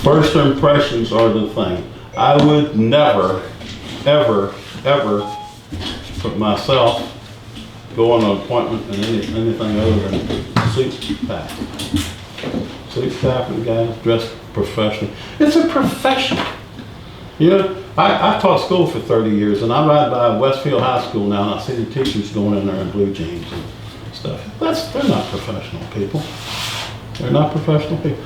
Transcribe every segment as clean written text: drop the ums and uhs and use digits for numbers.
First impressions are the thing. I would never, ever, ever put myself go on an appointment and anything other than suit tie. Suit tie for the guys, dressed professionally. It's a profession. You know, I taught school for 30 years, and I ride by Westfield High School now, and I see the teachers going in there in blue jeans and stuff. They're not professional people. They're not professional people.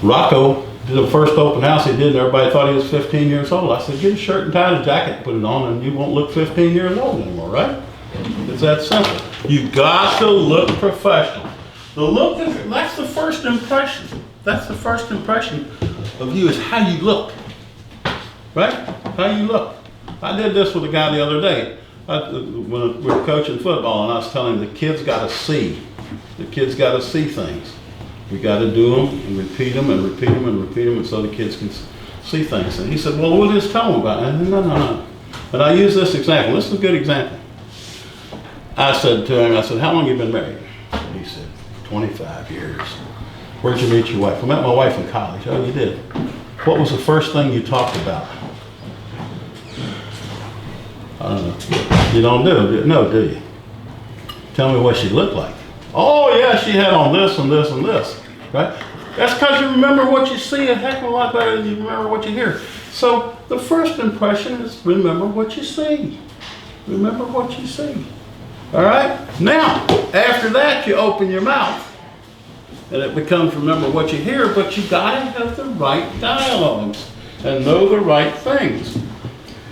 Rocco did the first open house he did, and everybody thought he was 15 years old. I said, get a shirt and tie and a jacket and put it on, and you won't look 15 years old anymore, right? It's that simple. You got to look professional. The look, that's the first impression. That's the first impression of you, is how you look. Right? How you look. I did this with a guy the other day. When we were coaching football, and I was telling him the kids got to see. The kids got to see things. We got to do them and repeat them and repeat them and repeat them, and so the kids can see things. And he said, well, we'll just tell them about it. And I said, no. And I use this example. This is a good example. I said to him, I said, how long have you been married? And he said, 25 years. Where'd you meet your wife? I met my wife in college. Oh, you did? What was the first thing you talked about? I don't know. You don't do you? Tell me what she looked like. Oh yeah, she had on this and this and this, right? That's because you remember what you see a heck of a lot better than you remember what you hear. So the first impression is remember what you see. Remember what you see. All right? Now, after that, you open your mouth. And it becomes remember what you hear, but you gotta have the right dialogues and know the right things.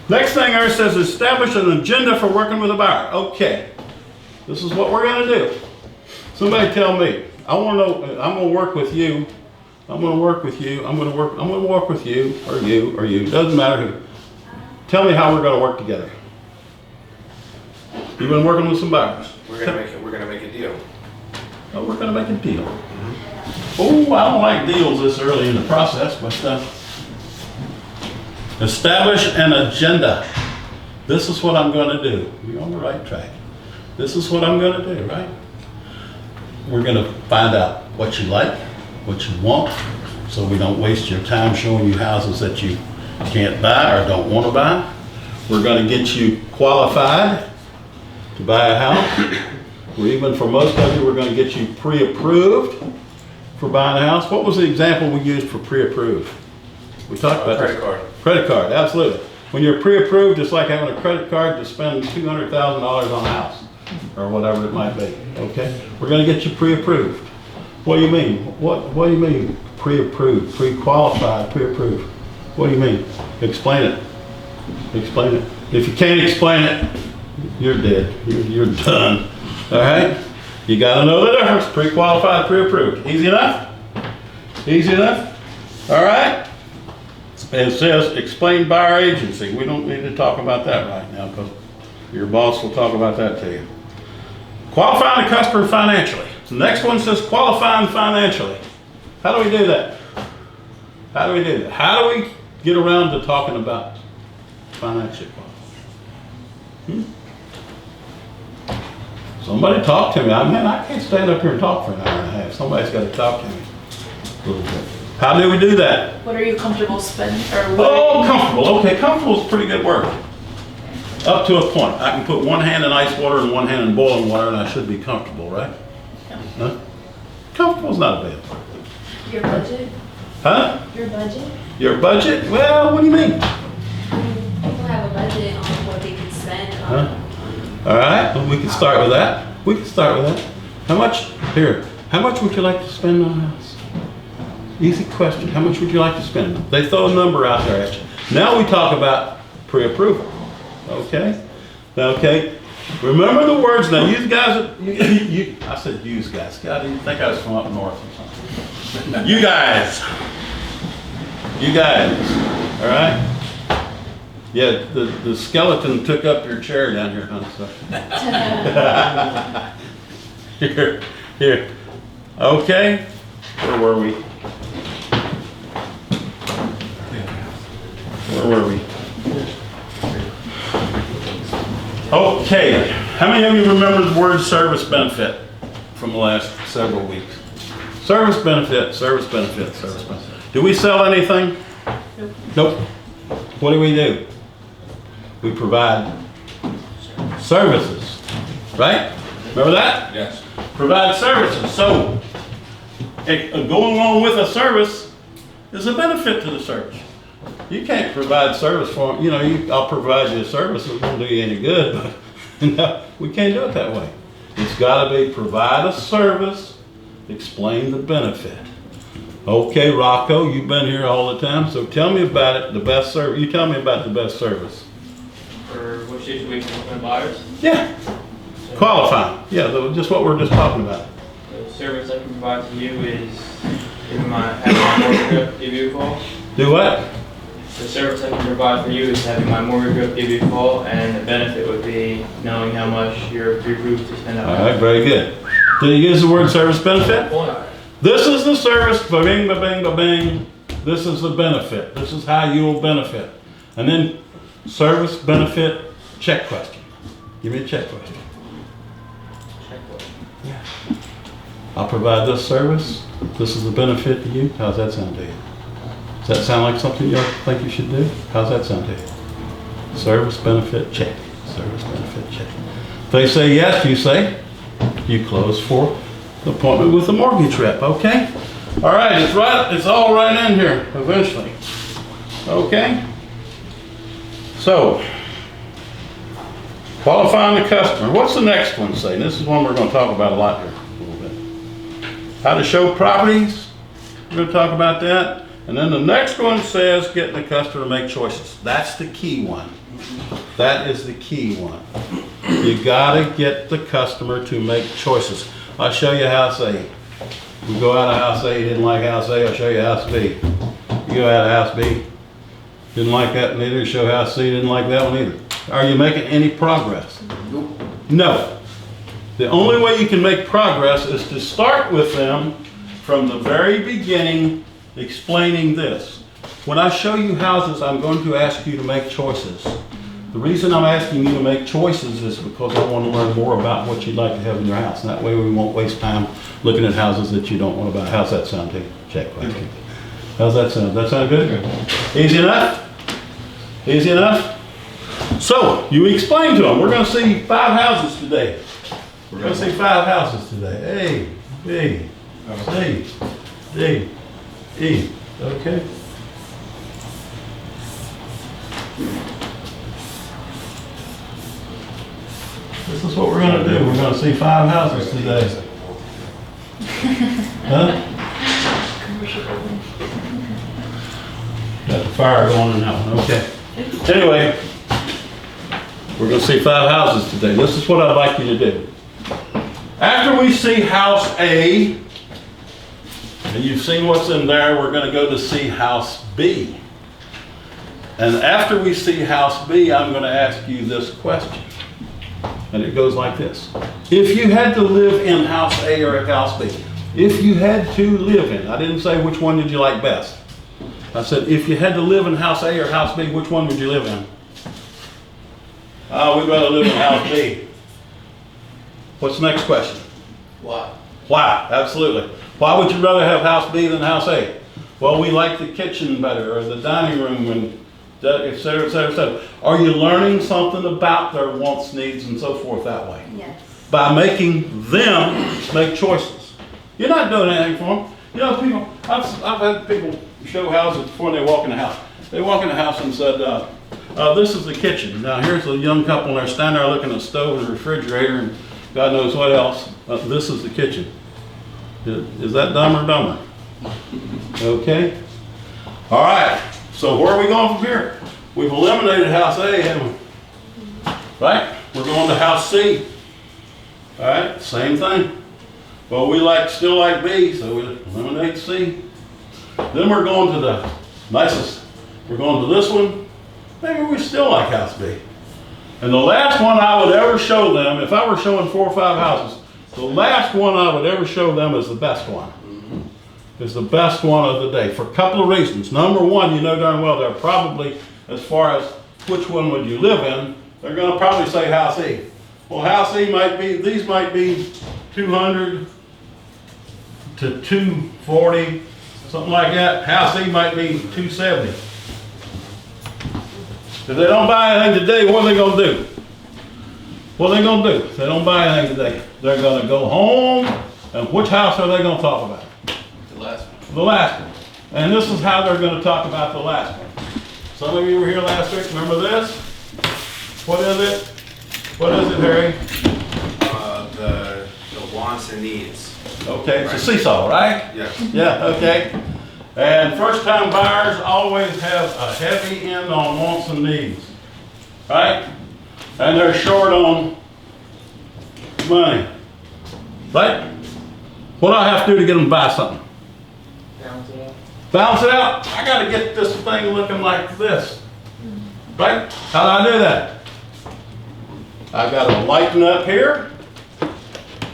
Next thing there says establish an agenda for working with a buyer. Okay, this is what we're gonna do. Somebody tell me, I wanna know, I'm gonna work with you, I'm gonna work with you, I'm gonna work with you, or you, doesn't matter who. Tell me how we're gonna work together. You've been working with some buyers. We're gonna make a deal. Oh, we're gonna make a deal. Oh, I don't like deals this early in the process, but establish an agenda. This is what I'm gonna do. You're on the right track. This is what I'm gonna do, right? We're gonna find out what you like, what you want, so we don't waste your time showing you houses that you can't buy or don't want to buy. We're gonna get you qualified to buy a house. Even for most of you, we're going to get you pre-approved for buying a house. What was the example we used for pre-approved? We talked about credit card. Credit card, absolutely. When you're pre-approved, it's like having a credit card to spend $200,000 on a house or whatever it might be. Okay, we're going to get you pre-approved. What do you mean? What do you mean pre-approved, pre-qualified, pre-approved? What do you mean? Explain it. Explain it. If you can't explain it, you're dead. You're done. All right? You got to know the difference. Pre-qualified, pre-approved. Easy enough? Easy enough? All right? It says explain buyer agency. We don't need to talk about that right now because your boss will talk about that to you. Qualifying the customer financially. The next one says qualifying financially. How do we do that? How do we do that? How do we get around to talking about financial qualifying? Somebody talk to me. I can't stand up here and talk for an hour and a half. Somebody's got to talk to me a little bit. How do we do that? What are you comfortable spending? Oh, comfortable. Okay, comfortable is a pretty good word. Up to a point. I can put one hand in ice water and one hand in boiling water and I should be comfortable, right? Yeah. Huh? Comfortable is not a bad word. Your budget? Huh? Your budget? Your budget? Well, what do you mean? People have a budget on what they can spend on. Huh? All right, well, we can start with that. We can start with that. How much, here, how much would you like to spend on a house? Easy question. How much would you like to spend? They throw a number out there at you. Now we talk about pre-approval. Okay? Okay. Remember the words. Now, you guys, I said use guys. God, you think I was from up north or something. You guys. You guys. All right? Yeah, the skeleton took up your chair down here, huh? So. Here. Okay. Where were we? Okay. How many of you remember the word service benefit from the last several weeks? Service benefit, service benefit, service benefit. Do we sell anything? Nope. What do? We provide services, right? Remember that? Yes. Provide services. So, going along with a service is a benefit to the service. You can't provide service for, I'll provide you a service, it won't do you any good, but no, we can't do it that way. It's got to be provide a service, explain the benefit. Okay, Rocco, you've been here all the time, so tell me about it, the best service. You tell me about the best service. For which situation with buyers? Yeah, qualifying. Yeah, just what we're just talking about. The service I can provide to you is having my mortgage rep give you a call. Do what? The service I can provide for you is having my mortgage rep give you a call, and the benefit would be knowing how much you're approved to spend out. All right, very good. Did you use the word service benefit? This is the service, ba-bing, ba-bing, ba-bing. This is the benefit. This is how you will benefit. And then service benefit check question. Give me a check question. Yeah. I'll provide this service. This is the benefit to you. How's that sound to you? Does that sound like something you think you should do? How's that sound to you? Service benefit check. Service benefit check. If they say yes, you say you close for the appointment with the mortgage rep. Okay? All right. It's all right in here eventually. Okay? So, qualifying the customer. What's the next one say? This is one we're going to talk about a lot here a little bit. How to show properties. We're going to talk about that. And then the next one says getting the customer to make choices. That's the key one. That is the key one. You got to get the customer to make choices. I'll show you house A. You go out of house A, you didn't like house A, I'll show you house B. You go out of house B, didn't like that one either, show house C, didn't like that one either. Are you making any progress? No. The only way you can make progress is to start with them from the very beginning, explaining this. When I show you houses, I'm going to ask you to make choices. The reason I'm asking you to make choices is because I want to learn more about what you'd like to have in your house. And that way we won't waste time looking at houses that you don't want to buy. How's that sound to you? Check question. How's that sound? That sound good? Easy enough? Easy enough? So, you explain to them. We're going to see 5 houses today. We're going to see 5 houses today. A, B, C, D, E. Okay? This is what we're going to do. We're going to see 5 houses today. Huh? Got the fire going in that one. Okay. Anyway, we're going to see 5 houses today. This is what I'd like you to do. After we see house A, and you've seen what's in there, we're going to go to see house B. And after we see house B, I'm going to ask you this question. And it goes like this. If you had to live in house A or house B, if you had to live in, I didn't say which one did you like best. I said, if you had to live in house A or house B, which one would you live in? We'd rather live in house B. What's the next question? Why? Why? Absolutely. Why would you rather have house B than house A? Well, we like the kitchen better, or the dining room, and et cetera, et cetera, et cetera. Are you learning something about their wants, needs, and so forth that way? Yes. By making them make choices. You're not doing anything for them. You know, people, I've had people show houses before they walk in the house. They walk in the house and said, this is the kitchen. Now here's a young couple and they're standing there looking at the stove and the refrigerator and God knows what else. This is the kitchen. Is that dumb or dumber? Okay. All right. So where are we going from here? We've eliminated house A, haven't we? Right? We're going to house C. All right. Same thing. Well, we still like B, so we eliminate C. Then we're going to the nicest. We're going to this one. Maybe we still like house B. And the last one I would ever show them, if I were showing 4 or 5 houses, the last one I would ever show them is the best one. Is the best one of the day for a couple of reasons. Number one, you know darn well they're probably, as far as which one would you live in, they're going to probably say house E. Well, house E might be, these might be 200 to 240 something like that. House E might be 270. If they don't buy anything today, what are they gonna do? What are they gonna do? If they don't buy anything today, they're gonna go home, and which house are they gonna talk about? The last one. The last one. And this is how they're gonna talk about the last one. Some of you were here last week, remember this? What is it? What is it, Harry? The wants and needs. Okay, it's a seesaw, right? Yes. Yeah, okay. And first-time buyers always have a heavy end on wants and needs, right? And they're short on money, right? What do I have to do to get them to buy something? Balance it out. Balance it out. I gotta get this thing looking like this, right? How do I do that? I gotta lighten up here,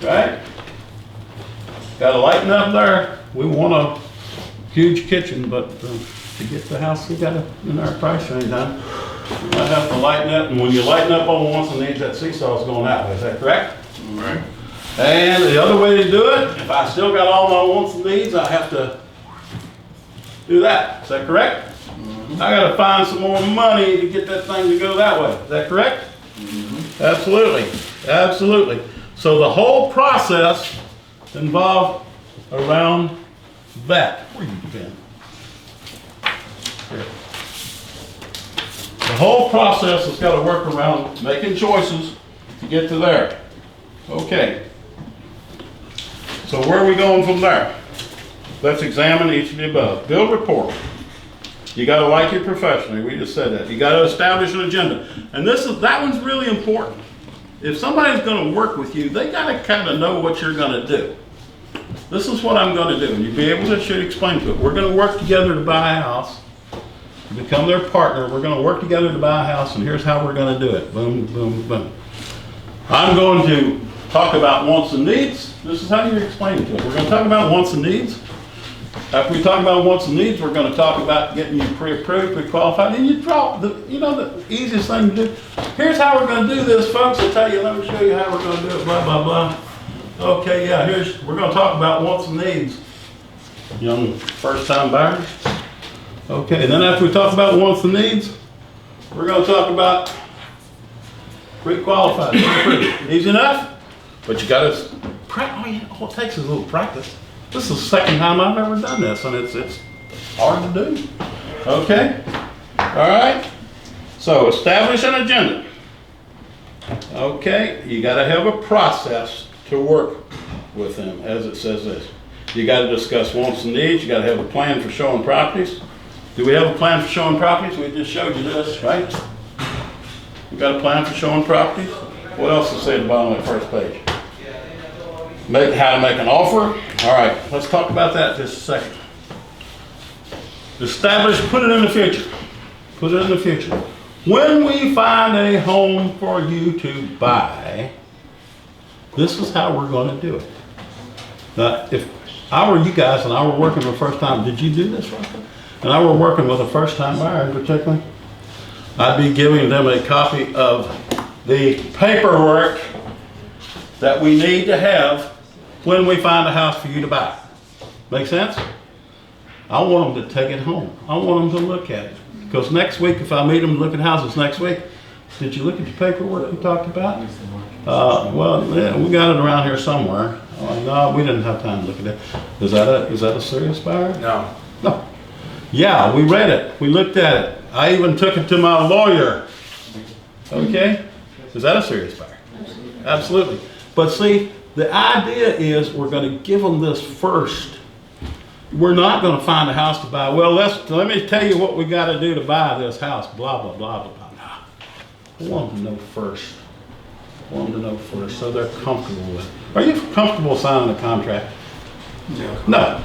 right? Gotta lighten up there. We want a huge kitchen, but to get the house, you gotta, in our price range, huh? I have to lighten up, and when you lighten up on wants and needs, that seesaw's going that way, is that correct? Right. And the other way to do it, if I still got all my wants and needs, I have to do that, is that correct? I gotta find some more money to get that thing to go that way, is that correct? Absolutely, absolutely. So the whole process involved around that. Where you been? Here. The whole process has got to work around making choices to get to there. Okay. So where are we going from there? Let's examine each of the above. Build rapport. You got to like your professionally. We just said that. You got to establish an agenda. And that one's really important. If somebody's going to work with you, they got to kind of know what you're going to do. This is what I'm going to do. And you'll be able to should explain to it. We're going to work together to buy a house. Become their partner. We're going to work together to buy a house, and here's how we're going to do it. Boom, boom, boom. I'm going to talk about wants and needs. This is how you explain it to it. We're going to talk about wants and needs. After we talk about wants and needs, we're going to talk about getting you pre-approved, pre-qualified, and you drop the easiest thing to do. Here's how we're going to do this, folks. I'll tell you, let me show you how we're going to do it, blah, blah, blah. Okay, yeah, we're going to talk about wants and needs. Young first-time buyers. Okay, and then after we talk about wants and needs, we're going to talk about pre-qualified. Easy enough? But you got to practice. All it takes is a little practice. This is the second time I've ever done this, and it's hard to do. Okay? All right? So establish an agenda. Okay? You got to have a process to work with them, as it says this. You got to discuss wants and needs. You got to have a plan for showing properties. Do we have a plan for showing properties? We just showed you this, right? We got a plan for showing properties? What else is said at the bottom of the first page? How to make an offer. All right, let's talk about that just a second. Establish, put it in the future. Put it in the future. When we find a home for you to buy, this is how we're going to do it. Now, if I were you guys and I were working for the first time, did you do this right? And I were working with a first-time buyer in particular, I'd be giving them a copy of the paperwork that we need to have when we find a house for you to buy. Make sense? I want them to take it home. I want them to look at it. Because next week, if I meet them looking at houses next week, did you look at the paperwork we talked about? Well, yeah, we got it around here somewhere. No, we didn't have time to look at it. Is that a serious buyer? No. No. Yeah, we read it. We looked at it. I even took it to my lawyer. Okay? Is that a serious buyer? Absolutely. But see, the idea is we're going to give them this first. We're not going to find a house to buy. Well, let me tell you what we got to do to buy this house. Blah, blah, blah, blah, blah. No. I want them to know first. I want them to know first so they're comfortable with it. Are you comfortable signing a contract? No.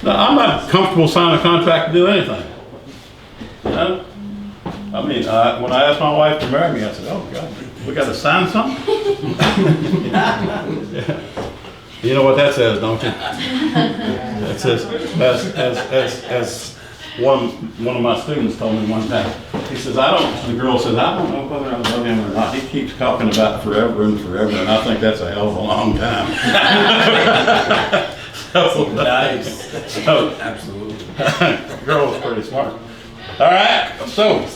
No, I'm not comfortable signing a contract to do anything. You know? I mean, when I asked my wife to marry me, I said, oh, God, we got to sign something? Yeah. You know what that says, don't you? It says, as one of my students told me one time, he says, the girl says, I don't know whether I love him or not. He keeps talking about forever and forever, and I think that's a hell of a long time. Nice. So, Absolutely. Girl was pretty smart. All right, so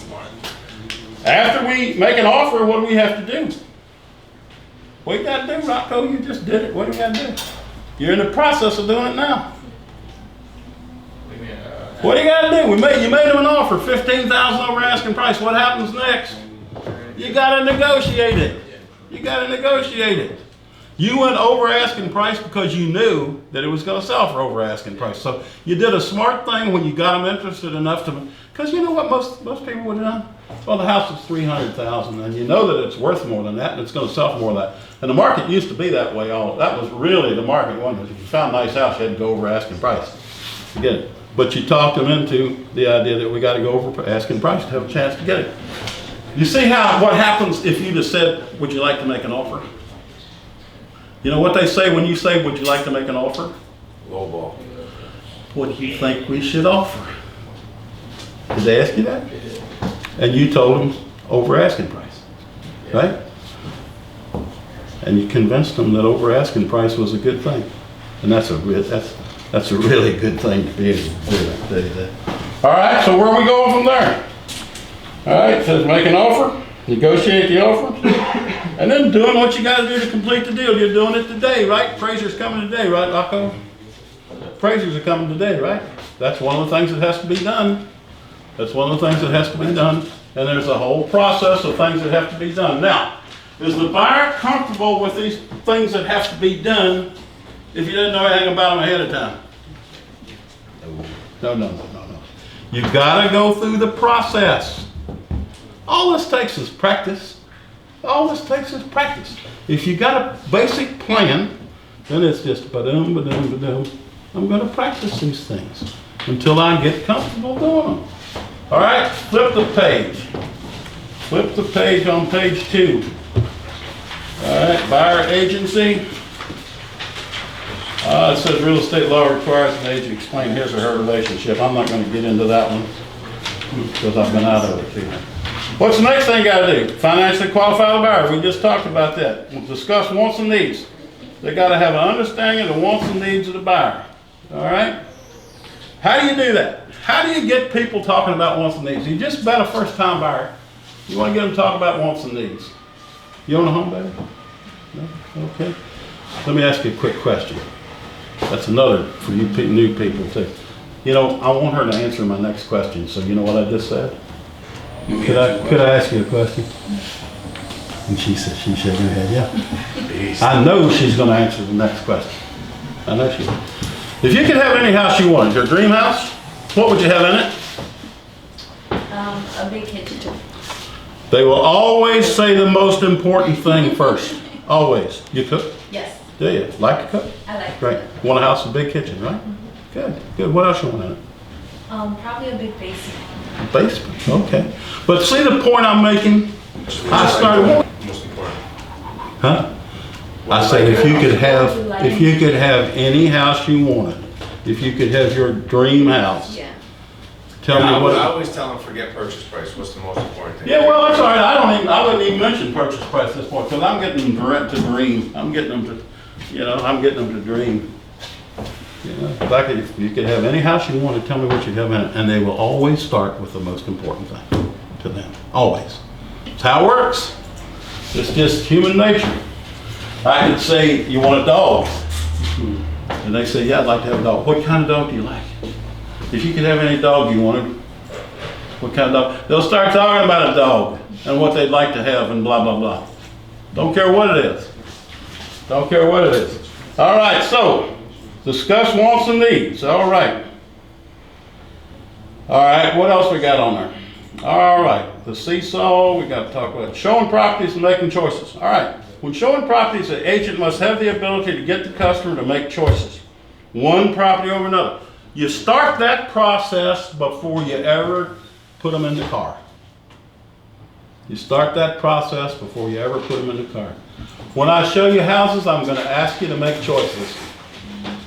after we make an offer, what do we have to do? What you got to do, Rocco? You just did it. What do you got to do? You're in the process of doing it now. What do you got to do? You made him an offer, $15,000 over asking price. What happens next? You got to negotiate it. You got to negotiate it. You went over asking price because you knew that it was going to sell for over asking price. So you did a smart thing when you got them interested enough to, because you know what most people would have done? Well, the house is $300,000, and you know that it's worth more than that, and it's going to sell for more than that. And the market used to be that way. That was really the market. If you found a nice house, you had to go over asking price to get it. But you talked them into the idea that we got to go over asking price to have a chance to get it. You see what happens if you just said, would you like to make an offer? You know what they say when you say, would you like to make an offer? Low ball. What do you think we should offer? Did they ask you that? And you told them over asking price, right? And you convinced them that over asking price was a good thing. And that's a really good thing to be able to do. All right, so where are we going from there? All right, it says make an offer, negotiate the offer, and then doing what you got to do to complete the deal. You're doing it today, right? Appraiser's coming today, right, Rocco? Appraisers are coming today, right? That's one of the things that has to be done. That's one of the things that has to be done. And there's a whole process of things that have to be done. Now, is the buyer comfortable with these things that have to be done if you didn't know anything about them ahead of time? No. You've got to go through the process. All this takes is practice. All this takes is practice. If you got a basic plan, then it's just ba-dum, ba-dum, ba-dum. I'm going to practice these things until I get comfortable doing them. All right, flip the page. Flip the page on page 2. All right, buyer agency. It says real estate law requires an agent to explain his or her relationship. I'm not going to get into that one because I've been out of it too. What's the next thing you got to do? Financially qualify the buyer. We just talked about that. We'll discuss wants and needs. They got to have an understanding of the wants and needs of the buyer. All right? How do you do that? How do you get people talking about wants and needs? You just bet a first-time buyer. You want to get them to talk about wants and needs. You own a home, baby? No? Okay. Let me ask you a quick question. That's another for you new people too. You know, I want her to answer my next question. So you know what I just said? Could I ask you a question? And she said, she's shaking her head, yeah. I know she's going to answer the next question. I know she will. If you could have any house you wanted, your dream house, what would you have in it? A big kitchen. They will always say the most important thing first. Always. You cook? Yes. Do you? Like to cook? I like Great. it. Want a house with a big kitchen, right? Good. What else you want in it? Probably a big basement. Basement, okay. But see the point I'm making? I started. Most important. Huh? I said if you could have any house you wanted, if you could have your dream house. Yeah. Tell me I what. always tell them forget purchase price. What's the most important thing? Yeah, well, that's all right. I wouldn't even mention purchase price at this point because I'm getting them to dream. I'm getting them to dream. You know, if you could have any house you wanted, tell me what you'd have in it, and they will always start with the most important thing to them. Always. It's how it works. It's just human nature. I could say, you want a dog? And they say, yeah, I'd like to have a dog. What kind of dog do you like? If you could have any dog you wanted, what kind of dog? They'll start talking about a dog and what they'd like to have and blah, blah, blah. Don't care what it is. Don't care what it is. All right, so discuss wants and needs. All right. All right, what else we got on there? All right, the seesaw, we got to talk about showing properties and making choices. All right, when showing properties, the agent must have the ability to get the customer to make choices. One property over another. You start that process before you ever put them in the car. You start that process before you ever put them in the car. When I show you houses, I'm going to ask you to make choices.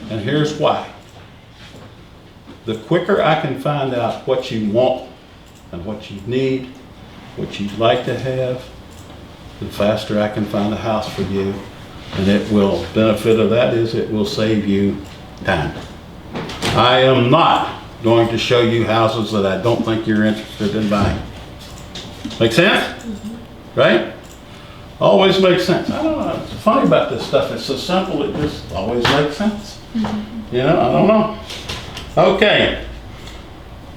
And here's why. The quicker I can find out what you want and what you need, what you'd like to have, the faster I can find a house for you. And it will, benefit of that is it will save you time. I am not going to show you houses that I don't think you're interested in buying. Make sense? Right? Always makes sense. I don't know. It's funny about this stuff. It's so simple. It just always makes sense. You know, I don't know. Okay.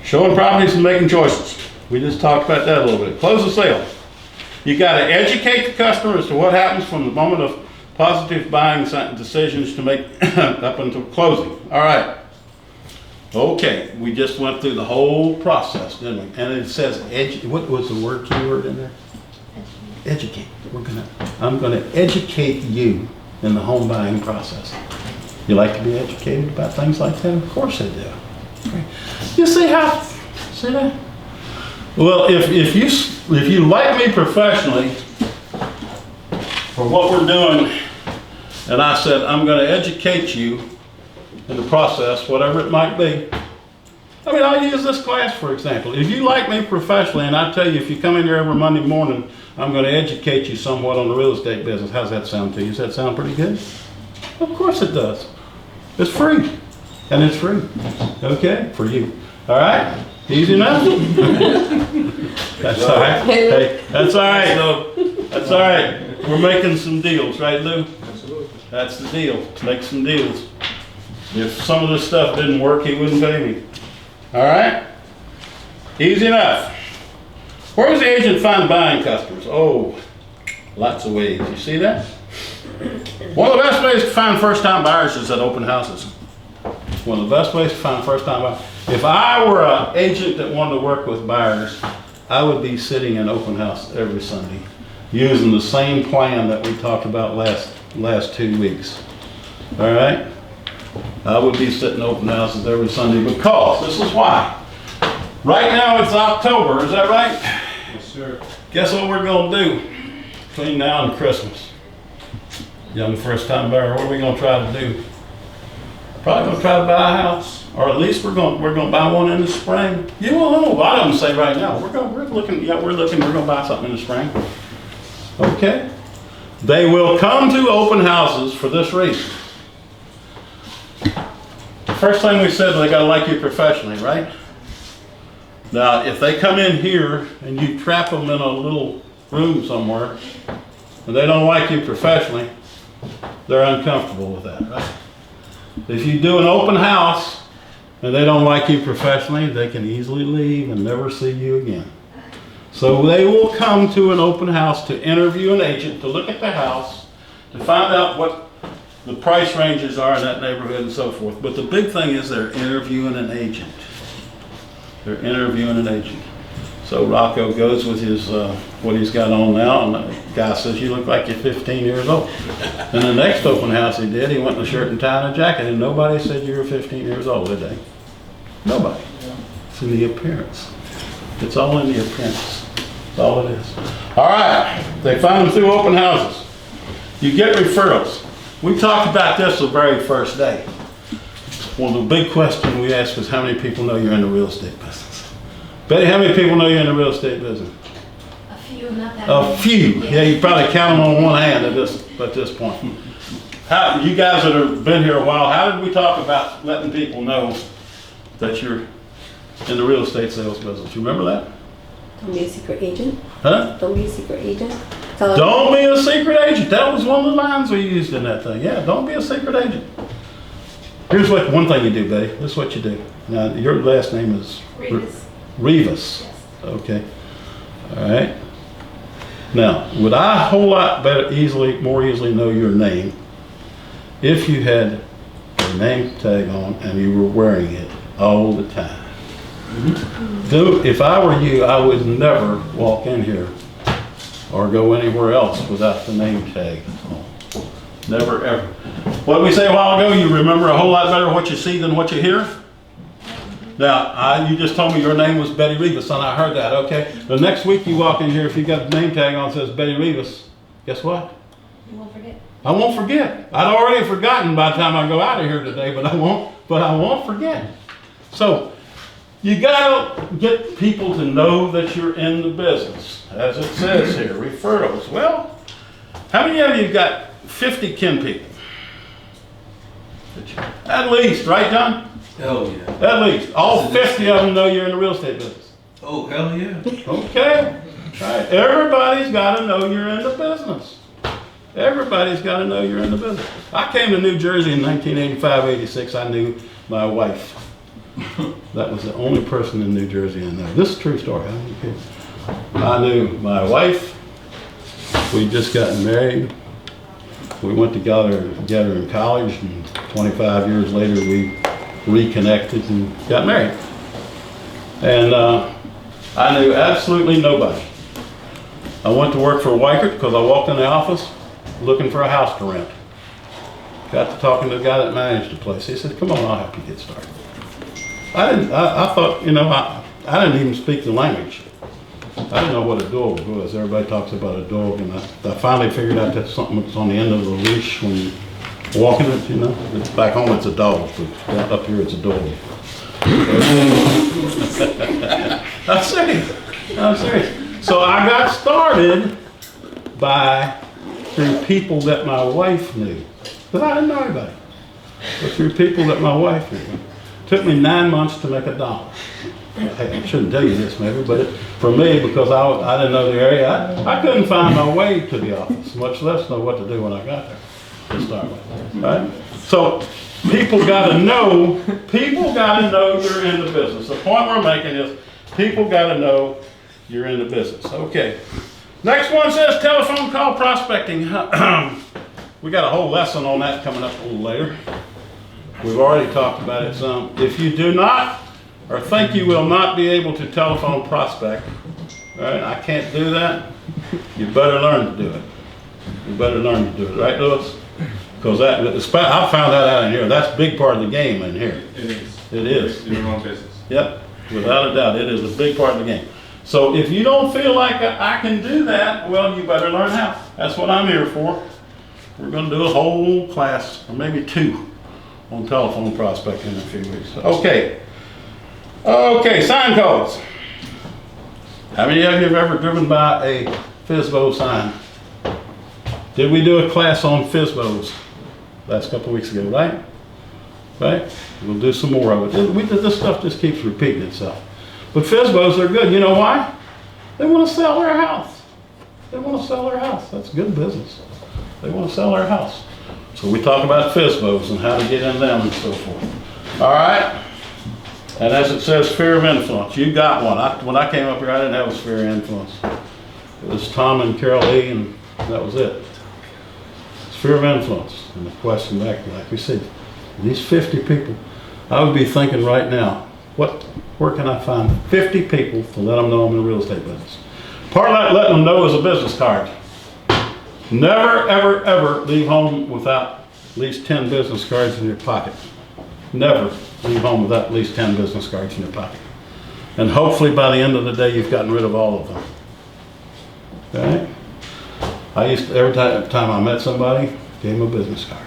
Showing properties and making choices. We just talked about that a little bit. Close the sale. You got to educate the customer as to what happens from the moment of positive buying decisions to make up until closing. All right. Okay. We just went through the whole process, didn't we? And it says, what was the keyword in there? Educate. I'm gonna educate you in the home buying process. You like to be educated about things like that? Of course I do. Okay. You see that? Well, if you like me professionally for what we're doing, and I said I'm gonna educate you in the process, whatever it might be. I mean, I'll use this class for example. If you like me professionally, and I tell you, if you come in here every Monday morning, I'm going to educate you somewhat on the real estate business. How's that sound to you? Does that sound pretty good? Of course it does. It's free. And it's free. Okay? For you. All right? Easy enough? That's all right. Hey, that's all right. That's all right. We're making some deals, right, Lou? Absolutely. That's the deal. Make some deals. If some of this stuff didn't work, he wouldn't pay me. All right? Easy enough. Where does the agent find buying customers? Oh, lots of ways. You see that? One of the best ways to find first-time buyers is at open houses. One of the best ways to find first-time buyers. If I were an agent that wanted to work with buyers, I would be sitting in open house every Sunday, using the same plan that we talked about last 2 weeks. All right? I would be sitting open houses every Sunday because this is why. Right now it's October, is that right? Yes, sir. Guess what we're going to do between now and Christmas? Young first-time buyer, what are we going to try to do? Probably going to try to buy a house, or at least we're going to buy one in the spring. You will know. A lot of them say right now we're looking to buy something in the spring. Okay. They will come to open houses for this reason. The first thing we said, they got to like you professionally, right? Now, if they come in here and you trap them in a little room somewhere and they don't like you professionally, they're uncomfortable with that, right? If you do an open house and they don't like you professionally, they can easily leave and never see you again. So they will come to an open house to interview an agent, to look at the house, to find out what the price ranges are in that neighborhood and so forth. But the big thing is they're interviewing an agent. They're interviewing an agent. So Rocco goes with his, what he's got on now, and the guy says, you look like you're 15 years old. And the next open house he did, he went in a shirt and tie and a jacket, and nobody said you were 15 years old, did they? Nobody. It's in the appearance. It's all in the appearance. That's all it is. All right, they find them through open houses. You get referrals. We talked about this the very first day. Well, the big question we asked was how many people know you're in the real estate business? Betty, how many people know you're in the real estate business? A few, not that A many. few. Yeah, you probably count them on one hand at this point. How, you guys that have been here a while, how did we talk about letting people know that you're in the real estate sales business? You remember that? Don't be a secret agent. Huh? Don't be a secret agent. Don't be a secret agent. That was one of the lines we used in that thing. Yeah, don't be a secret agent. Here's one thing you do, Betty. This is what you do. Now, your last name is Rivas. Rivas. Yes. Okay. All right. Now, would I a whole lot more easily know your name if you had a name tag on and you were wearing it all the time? Dude, if I were you, I would never walk in here or go anywhere else without the name tag on. Never, ever. What did we say a while ago? You remember a whole lot better what you see than what you hear? Now, you just told me your name was Betty Rivas, and I heard that, okay? The next week you walk in here, if you got a name tag on that says Betty Rivas, guess what? You won't forget. I won't forget. I'd already forgotten by the time I go out of here today, but I won't forget. So, you gotta get people to know that you're in the business. As it says here, referrals. Well, how many of you got 50 kin people? At least, right, John? Hell yeah. At least. All 50 of them know you're in the real estate business. Oh, hell yeah. Okay? All right. Everybody's got to know you're in the business. Everybody's got to know you're in the business. I came to New Jersey in 1985, 86. I knew my wife. That was the only person in New Jersey I know. This is a true story. I knew my wife. We just got married. We went together in college, and 25 years later we reconnected and got married. And I knew absolutely nobody. I went to work for Weichert because I walked in the office looking for a house to rent. Got to talking to the guy that managed the place. He said, "Come on, I'll help you get started." I thought, you know, I didn't even speak the language. I didn't know what a dog was. Everybody talks about a dog, and I finally figured out that's something that's on the end of the leash when you're walking it, you know. It's back home, it's a dog, but up here, it's a dog. I'm serious. So I got started through people that my wife knew. But I didn't know anybody. But through people that my wife knew. It took me 9 months to make $1. I shouldn't tell you this maybe, but for me, because I didn't know the area, I couldn't find my way to the office, much less know what to do when I got there to start with, right? So people got to know you're in the business. The point we're making is people got to know you're in the business. Okay. Next one says telephone call prospecting. We got a whole lesson on that coming up a little later. We've already talked about it some. If you do not or think you will not be able to telephone prospect, right? I can't do that. You better learn to do it. You better learn to do it, right, Lewis? Because I found that out in here. That's a big part of the game in here. It is. It is. It's your own business. Yep, without a doubt, it is a big part of the game. So if you don't feel like I can do that, well, you better learn how. That's what I'm here for. We're going to do a whole class, or maybe 2, on telephone prospecting in a few weeks. Okay. Okay, sign codes. How many of you have ever driven by a FSBO sign? Did we do a class on FSBOs last couple of weeks ago, right? Right? We'll do some more of it. This stuff just keeps repeating itself. But FSBOs are good. You know why? They want to sell their house. They want to sell their house. That's good business. They want to sell their house. So we talk about FSBOs and how to get in them and so forth. All right? And as it says, sphere of influence. You got one. When I came up here, I didn't have a sphere of influence. It was Tom and Carol Lee, and that was it. Sphere of influence. And the question back, like we said, these 50 people, I would be thinking right now, where can I find 50 people to let them know I'm in the real estate business? Part of that letting them know is a business card. Never, ever, ever leave home without at least 10 business cards in your pocket. Never leave home without at least 10 business cards in your pocket. And hopefully by the end of the day, you've gotten rid of all of them. Okay? Every time I met somebody, gave them a business card.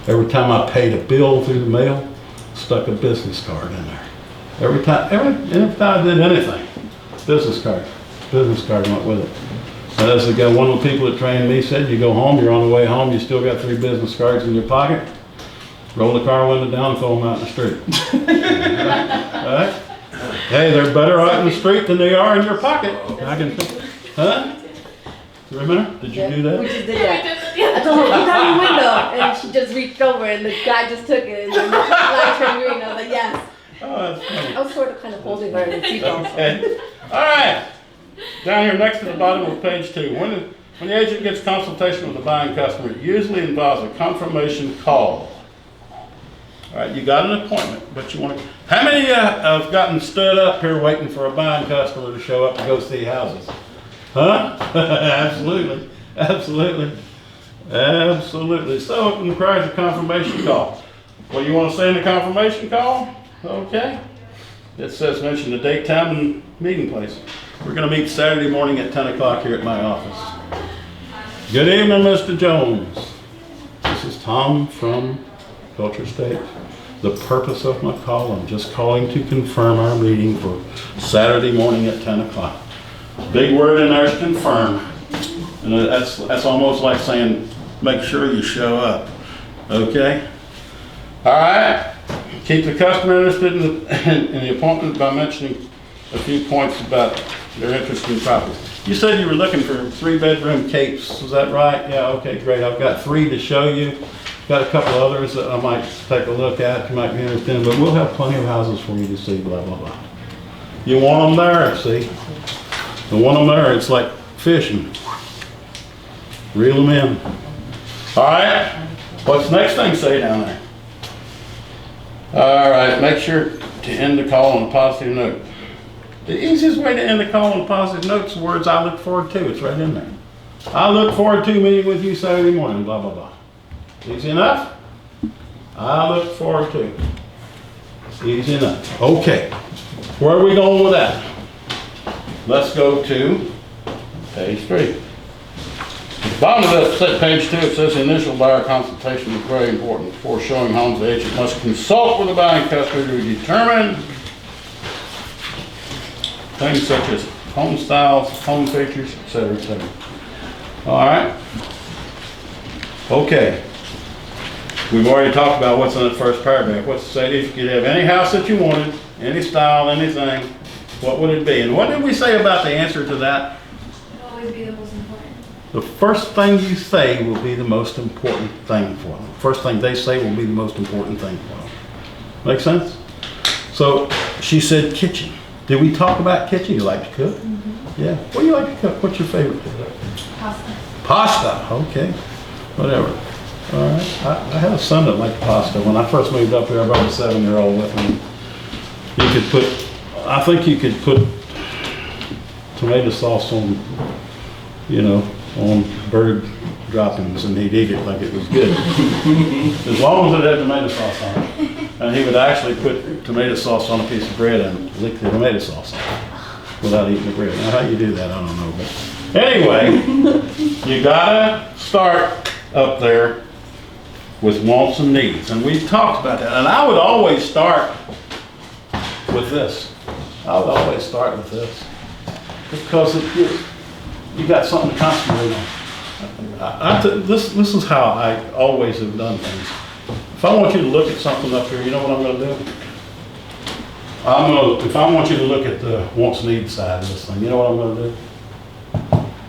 Every time I paid a bill through the mail, stuck a business card in there. Every time I did anything, business card went with it. And as one of the people that trained me said, you go home, you're on the way home, you still got 3 business cards in your pocket, roll the car window down and throw them out in the street. Right? Hey, they're better out in the street than they are in your pocket. Huh? Remember? Did you do that? We just did that. I told her, look out your window. And she just reached over and the guy just took it. And then the light turned green. I was like, yes. Oh, that's funny. I was sort of kind of holding her in the seatbelt. Okay. All right. Down here next to the bottom of page 2. When the agent gets consultation with the buying customer, it usually involves a confirmation call. All right, you got an appointment, but you want to... How many have gotten stood up here waiting for a buying customer to show up and go see houses? Huh? Absolutely. Absolutely. Absolutely. So it requires a confirmation call. What do you want to say in the confirmation call? Okay. It says mention the date, time, and meeting place. We're going to meet Saturday morning at 10 o'clock here at my office. Good evening, Mr. Jones. This is Tom from Culture State. The purpose of my call, I'm just calling to confirm our meeting for Saturday morning at 10 o'clock. Big word in there is confirm. And that's almost like saying, make sure you show up. Okay? All right? Keep the customer interested in the appointment by mentioning a few points about their interest in property. You said you were looking for 3-bedroom capes, is that right? Yeah, okay, great. I've got 3 to show you. Got a couple others that I might take a look at, you might be interested in, but we'll have plenty of houses for you to see, blah, blah, blah. You want them there, see? You want them there, it's like fishing. Reel them in. All right, what's the next thing say down there? All right, make sure to end the call on a positive note. The easiest way to end the call on a positive note is the words I look forward to. It's right in there. I look forward to meeting with you Saturday morning, blah, blah, blah. Easy enough? I look forward to. Easy enough. Okay, where are we going with that? Let's go to page 3. Bottom of that page 2, it says the initial buyer consultation is very important. Before showing homes, the agent must consult with the buying customer to determine things such as home styles, home features, etc., etc. All right. Okay. We've already talked about what's in the first paragraph. What's it say? If you could have any house that you wanted, any style, anything, what would it be? And what did we say about the answer to that? It'll always be the most important. The first thing you say will be the most important thing for them. First thing they say will be the most important thing for them. Make sense? So she said kitchen. Did we talk about kitchen? You like to cook? Mm-hmm. Yeah. What do you like to cook? What's your favorite? Pasta. Pasta. Okay. Whatever. All right. I had a son that liked pasta. When I first moved up here, I brought a 7-year-old with me. You could put, I think you could put tomato sauce on, you know, on bird droppings, and he'd eat it like it was good. As long as it had tomato sauce on it. And he would actually put tomato sauce on a piece of bread and lick the tomato sauce off without eating the bread. Now how you do that, I don't know. But anyway, you gotta start up there with wants and needs. And we talked about that. And I would always start with this. I would always start with this. Because you got something to concentrate on. This is how I always have done things. If I want you to look at something up here, you know what I'm going to do? If I want you to look at the wants and needs side of this thing, you know what I'm going to do?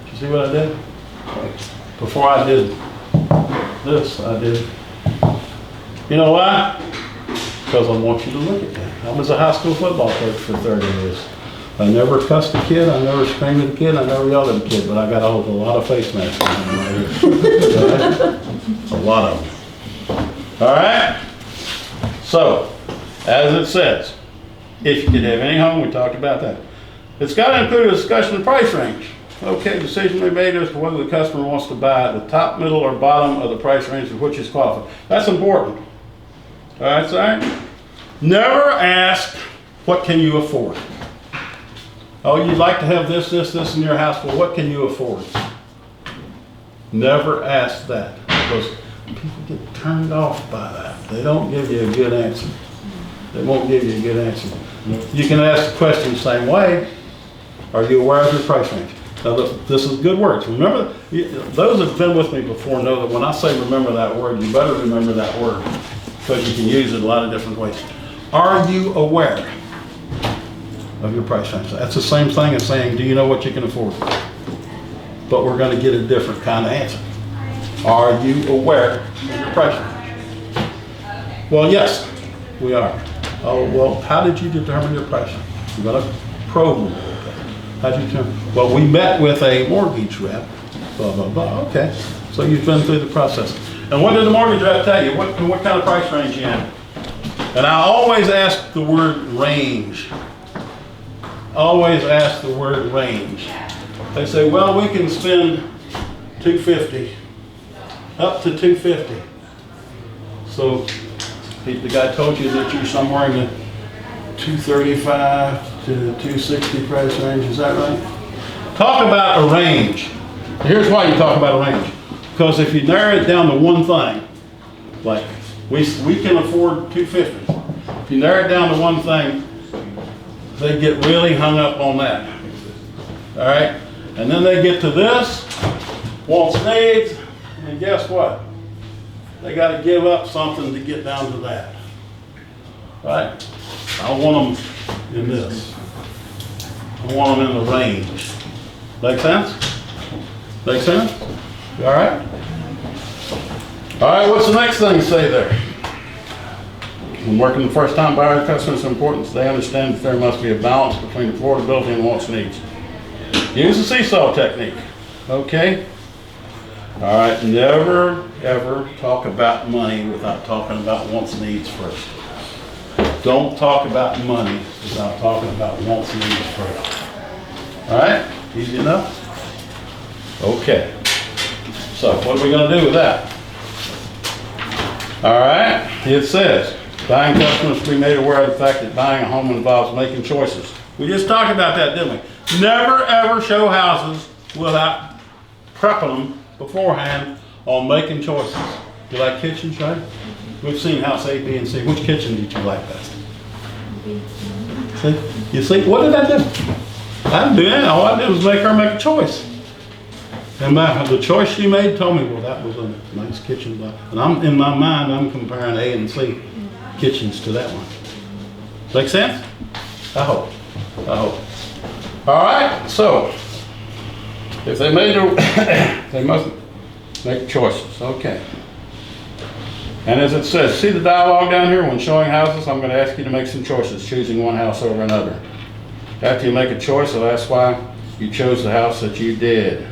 Did you see what I did? Before I did this, I did. You know why? Because I want you to look at that. I was a high school football coach for 30 years. I never cussed a kid, I never screamed at a kid, I never yelled at a kid, but I got a lot of face masks on right here. A lot of them. All right? So, as it says, if you could have any home, we talked about that. It's got to include a discussion of price range. Okay, decision to be made as to whether the customer wants to buy at the top, middle, or bottom of the price range of which is qualified. That's important. All right, sir? Never ask, what can you afford? Oh, you'd like to have this in your house. Well, what can you afford? Never ask that, because people get turned off by that. They don't give you a good answer. They won't give you a good answer. You can ask the question the same way. Are you aware of your price range? Now, this is good words. Remember, those that have been with me before know that when I say remember that word, you better remember that word, because you can use it a lot of different ways. Are you aware of your price range? That's the same thing as saying, do you know what you can afford? But we're going to get a different kind of answer. Are you aware of your price range? Well, yes, we are. Oh, well, how did you determine your price range? You're going to probe a little bit. How did you determine? Well, we met with a mortgage rep, blah, blah, blah. Okay, so you've been through the process. And what did the mortgage rep tell you? What kind of price range you in? And I always ask the word range. Always ask the word range. They say, well, we can spend $250, up to $250. So the guy told you that you're somewhere in the $235 to $260 price range. Is that right? Talk about a range. Here's why you talk about a range. Because if you narrow it down to one thing, like we can afford $250. If you narrow it down to one thing, they get really hung up on that. All right? And then they get to this, wants, needs, and guess what? They got to give up something to get down to that. right? I want them in this. I want them in the range. Make sense? Make sense? You all right? All right, what's the next thing say there? When working with first-time buyer customers, it's important they understand that there must be a balance between affordability and wants and needs. Use the seesaw technique, okay? All right, never, ever talk about money without talking about wants and needs first. Don't talk about money without talking about wants and needs first. All right, easy enough? Okay, so what are we gonna do with that? All right, it says, buying customers to be made aware of the fact that buying a home involves making choices. We just talked about that, didn't we? Never ever show houses without prepping them beforehand on making choices. You like kitchens, right? We've seen house A, B, and C. Which kitchen did you like best? See? You see, what did I do? I didn't do anything. All I did was make her make a choice. And the choice she made told me, well, that was a nice kitchen. And I'm, in my mind, I'm comparing A and C kitchens to that one. Make sense? I hope. I hope. All right, so if they made they must make choices. Okay. And as it says, see the dialogue down here? When showing houses, I'm going to ask you to make some choices, choosing one house over another. After you make a choice, I'll ask why you chose the house that you did.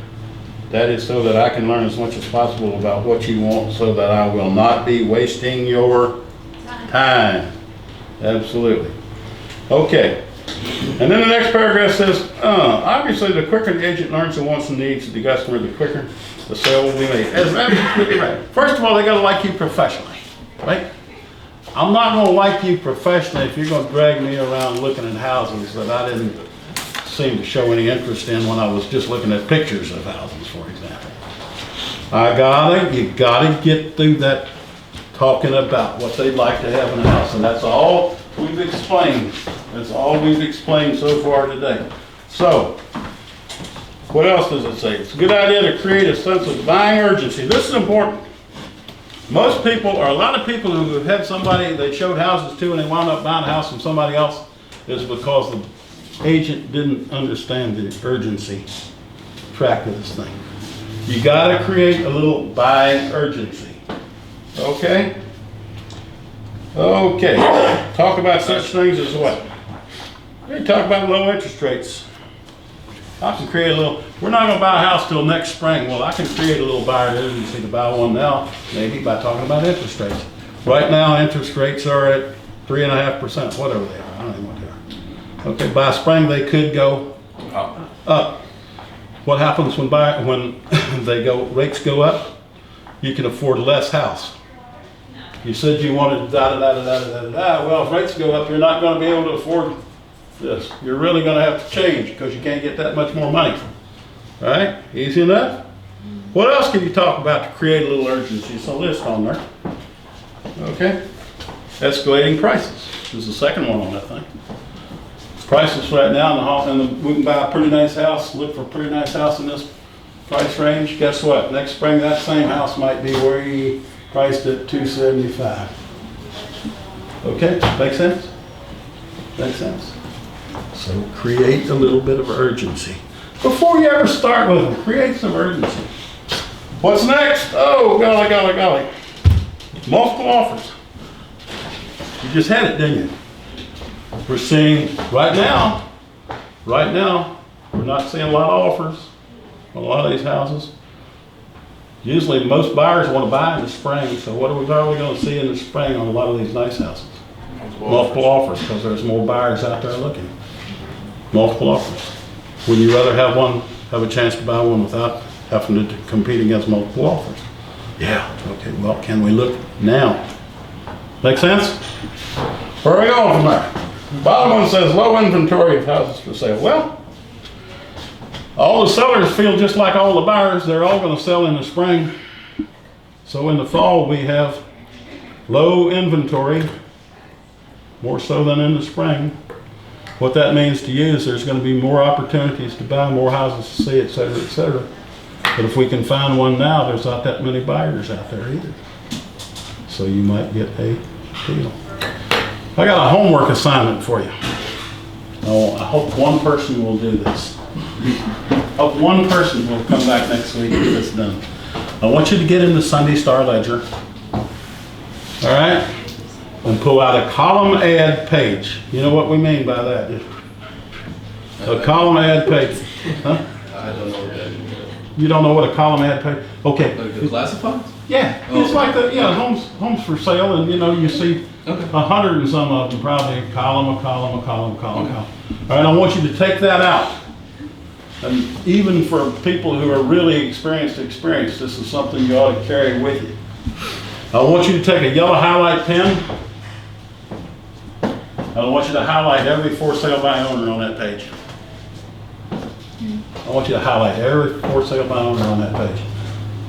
That is so that I can learn as much as possible about what you want so that I will not be wasting your time. Absolutely. Okay. And then the next paragraph says, obviously the quicker the agent learns the wants and needs of the customer, the quicker the sale will be made. That's absolutely right. First of all, they got to like you professionally, right? I'm not going to like you professionally if you're going to drag me around looking at houses that I didn't seem to show any interest in when I was just looking at pictures of houses, for example. You gotta get through that talking about what they'd like to have in a house, and that's all we've explained. That's all we've explained so far today. So, what else does it say? It's a good idea to create a sense of buying urgency. This is important. Most people, or a lot of people who have had somebody they showed houses to and they wound up buying a house from somebody else is because the agent didn't understand the urgency track of this thing. You got to create a little buying urgency. Okay? Okay. Talk about such things as what? We talk about low interest rates. I can create a little, we're not going to buy a house till next spring. Well, I can create a little buyer urgency to buy one now, maybe by talking about interest rates. Right now, interest rates are at 3.5%, whatever they are. I don't know what they are. Okay, by spring they could go up. What happens when rates go up? You can afford less house. You said you wanted da-da-da-da-da-da-da. Well, if rates go up, you're not going to be able to afford this. You're really going to have to change because you can't get that much more money. All right, easy enough? What else can you talk about to create a little urgency? It's a list on there. Okay, escalating prices is the second one on that thing. Prices right now, we can buy a pretty nice house, look for a pretty nice house in this price range. Guess what? Next spring, that same house might be where you priced at $275. Okay, make sense? Make sense? So create a little bit of urgency. Before you ever start with them, create some urgency. What's next? Oh, golly, golly, golly. Multiple offers. You just had it, didn't you? We're seeing, right now, we're not seeing a lot of offers on a lot of these houses. Usually most buyers want to buy in the spring, so what are we going to see in the spring on a lot of these nice houses? Multiple offers, because there's more buyers out there looking. Multiple offers. Would you rather have a chance to buy one without having to compete against multiple offers? Yeah, okay, well, can we look now? Make sense? Where are we going from there? Bottom one says low inventory of houses for sale. Well, all the sellers feel just like all the buyers. They're all going to sell in the spring. So in the fall, we have low inventory, more so than in the spring. What that means to you is there's going to be more opportunities to buy, more houses to see, et cetera, et cetera. But if we can find one now, there's not that many buyers out there either. So you might get a deal. I got a homework assignment for you. Oh, I hope one person will do this. I hope one person will come back next week and get this done. I want you to get in the Sunday Star Ledger. All right? And pull out a column add page. You know what we mean by that? A column add page. Huh? I don't know what that is. You don't know what a column add page? Okay. Like the classifieds? Yeah, Oh, it's like the, yeah, homes for sale, and you know, you see Okay. 100 and some of them, probably a column. Okay. All right, I want you to take that out. And even for people who are really experienced, this is something you ought to carry with you. I want you to take a yellow highlight pen. I want you to highlight every for sale by owner on that page. I want you to highlight every for sale by owner on that page.